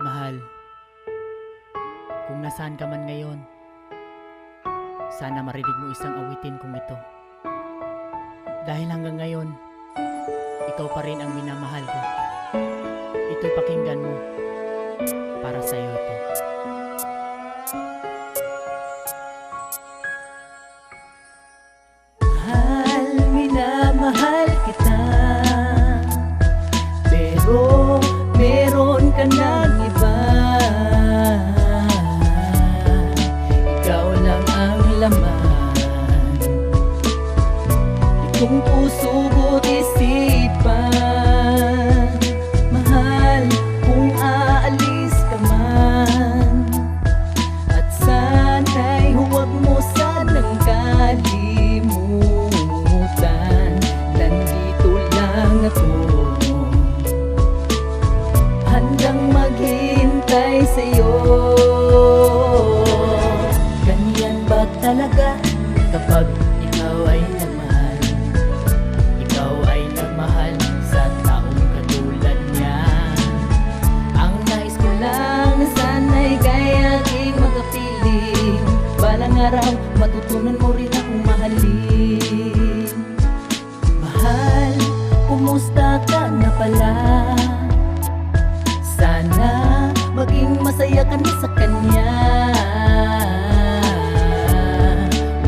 Mahal, kung nasaan ka man ngayon, sana marinig mo isang awitin kong ito. Dahil hanggang ngayon, ikaw pa rin ang minamahal ko. Ito'y pakinggan mo, para sa'yo ito. Mahal, minamahal kita, pero meron ka ng iba. Ikaw lang ang laman, itong puso ko't isipan. Mahal, kung aalis ka man, at sana'y huwag mo sanang kalimutan, nandito lang ako, handang maghintay sa'yo. Ganyan ba talaga kapag ikaw ay nagmahal? Ikaw ay nagmahal sa taong katulad niya. Ang nais ko lang na sana'y kaya aking magapiling, balang araw matutunan mo rin akong mahalin. Mahal, kumusta ka na pala? Sana maging masaya ka na sa kanya.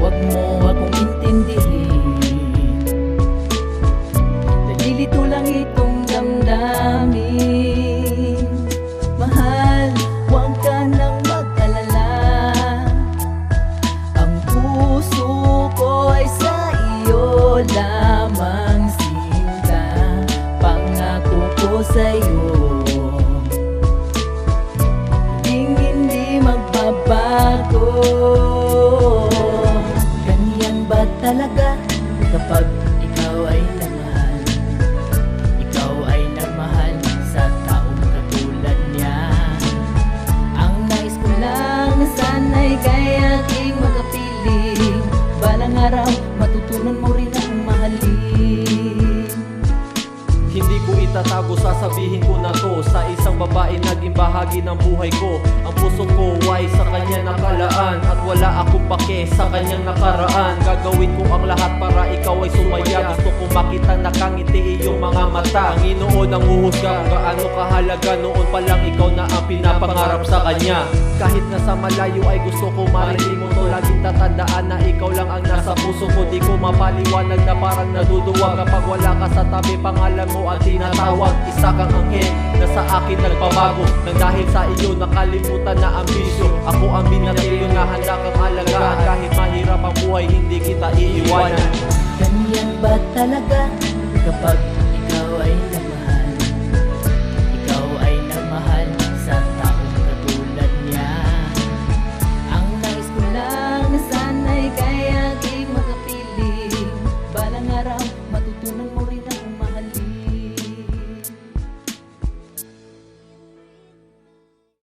Huwag mo akong intindihin, nalilito lang itong damdamin. Mahal, huwag ka nang mag-alala, ang puso ko ay sa iyo lamang sinta. Pangako ko sa'yo, hindi magbabago. Ganyan ba talaga kapag ikaw ay nagmahal? Ikaw ay nagmahal sa taong katulad niya. Ang nais ko lang na sana'y kaya aking magapiling, balang araw matutunan mo rin akong mahalin. Hindi ko itatago, sasabihin ko na to sa isang babae naging bahagi ng buhay ko. Ang puso ko ay sa kanya nakalaan, at wala akong pake sa kanyang nakaraan. Gagawin ko ang lahat para ikaw ay sumaya. Gusto ko makita nakangiti iyong mga mata. Panginoon ang huhusga kung gaano kahalaga. Noon pa lang ikaw na ang pinapangarap sa kanya. Kahit nasa malayo ay gusto ko marinig mo to. Laging tatandaan na ikaw lang ang nasa puso ko. Di ko mapaliwanag na parang naduduwag kapag wala ka sa tabi. Pangalan mo ang tinatawag, isa kang anghel na sa akin nagpabago. Nang dahil sa iyo nakalimutan na ang bisyo. Ako ang binatilyo na handa kang alagaan. Kahit mahirap ang buhay, hindi kita iiwanan. Ganyan ba talaga kapag